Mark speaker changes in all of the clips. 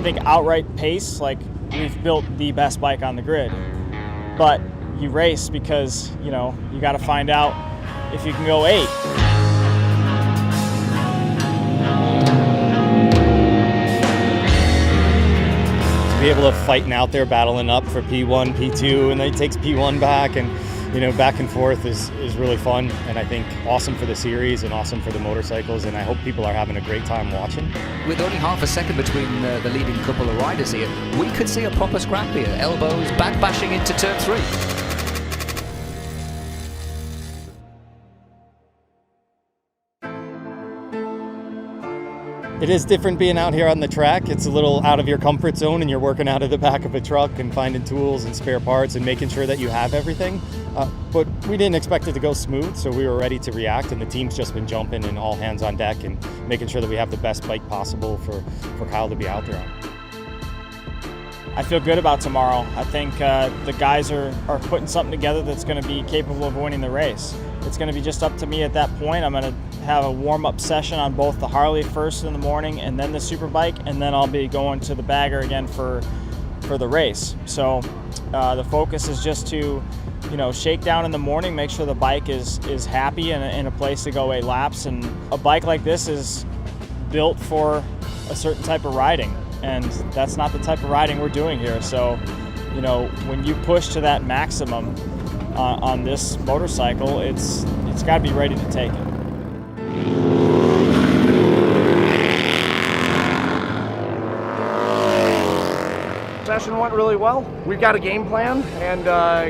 Speaker 1: think outright pace, like, we've built the best bike on the grid. But you race because, you know, you got to find out if you can go 8.
Speaker 2: To be able to fighting out there, battling up for P1, P2, and then he takes P1 back, and you know, back and forth is really fun, and I think awesome for the series and awesome for the motorcycles, and I hope people are having a great time watching.
Speaker 3: With only half a second between the leading couple of riders here, we could see a proper scrap here. Elbows back bashing into turn 3.
Speaker 2: It is different being out here on the track. It's a little out of your comfort zone, and you're working out of the back of a truck and finding tools and spare parts and making sure that you have everything. But we didn't expect it to go smooth, so we were ready to react, and the team's just been jumping and all hands on deck and making sure that we have the best bike possible for Kyle to be out there on.
Speaker 1: I feel good about tomorrow. I think the guys are putting something together that's going to be capable of winning the race. It's going to be just up to me at that point. I'm going to have a warm-up session on both the Harley first in the morning and then the Superbike, and then I'll be going to the bagger again for the race. So the focus is just to, you know, shake down in the morning, make sure the bike is happy and in a place to go 8 laps. And a bike like this is built for a certain type of riding, and that's not the type of riding we're doing here. So, you know, when you push to that maximum on this motorcycle, it's got to be ready to take it.
Speaker 4: Session went really well. We've got a game plan, and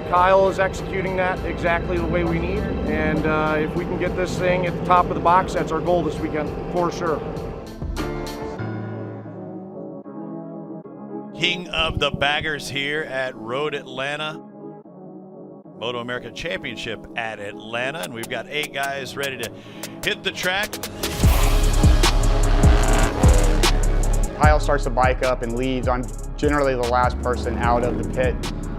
Speaker 4: Kyle is executing that exactly the way we need. And if we can get this thing at the top of the box, that's our goal this weekend, for sure.
Speaker 5: King of the Baggers here at Road Atlanta. Moto America Championship at Atlanta, and we've got 8 guys ready to hit the track.
Speaker 6: Kyle starts the bike up and leads. I'm generally the last person out of the pit,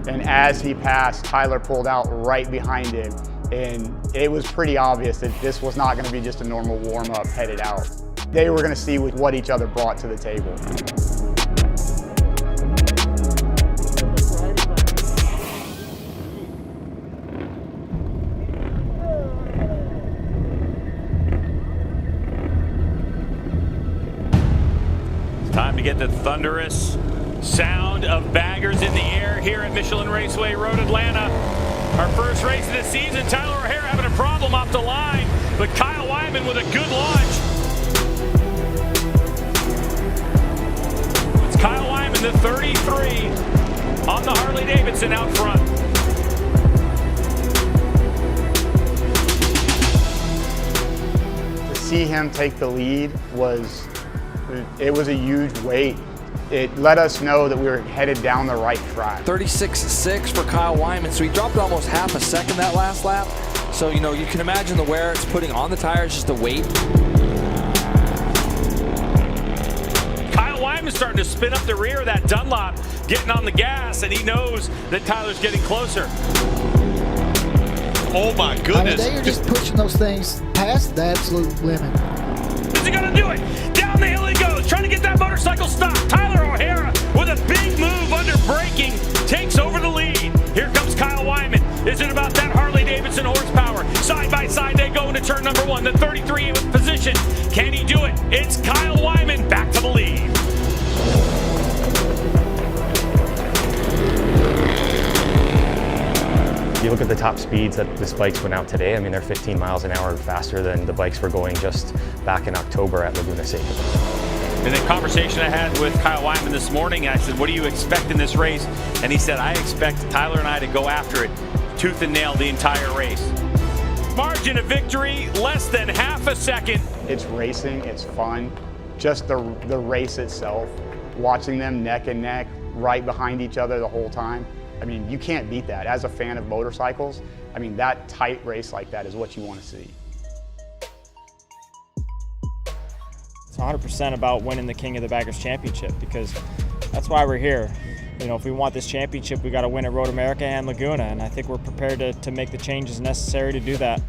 Speaker 6: and as he passed, Tyler pulled out right behind him, and it was pretty obvious that this was not going to be just a normal warm-up headed out. They were going to see what each other brought to the table.
Speaker 7: Time to get the thunderous sound of baggers in the air here at Michelin Raceway Road Atlanta. Our first race of the season. Tyler O'Hara having a problem off the line, but Kyle Wyman with a good launch. It's Kyle Wyman, the 33, on the Harley Davidson out front.
Speaker 6: To see him take the lead was a huge weight. It let us know that we were headed down the right track.
Speaker 3: 36.6 for Kyle Wyman, so he dropped almost half a second that last lap. So, you know, you can imagine the wear it's putting on the tires, just the weight.
Speaker 7: Kyle Wyman's starting to spin up the rear of that Dunlop, getting on the gas, and he knows that Tyler's getting closer.
Speaker 5: Oh my goodness.
Speaker 8: I mean, they are just pushing those things past the absolute limit.
Speaker 7: Is he gonna do it? Down the hill he goes, trying to get that motorcycle stopped. Tyler O'Hara with a big move under braking, takes over the lead. Here comes Kyle Wyman. Is it about that Harley Davidson horsepower? Side by side they go into turn number 1, the 33 position. Can he do it? It's Kyle Wyman back to the lead.
Speaker 2: If you look at the top speeds that the bikes went out today, I mean, they're 15 miles an hour faster than the bikes were going just back in October at Laguna Seca.
Speaker 7: In the conversation I had with Kyle Wyman this morning, I said, what do you expect in this race? And he said, I expect Tyler and I to go after it tooth and nail the entire race. Margin of victory, less than half a second.
Speaker 6: It's racing, it's fun. Just the race itself, watching them neck and neck, right behind each other the whole time. I mean, you can't beat that. As a fan of motorcycles, I mean, that tight race like that is what you want to see.
Speaker 1: It's 100% about winning the King of the Baggers Championship, because that's why we're here. You know, if we want this championship, we got to win at Road America and Laguna, and I think we're prepared to make the changes necessary to do that.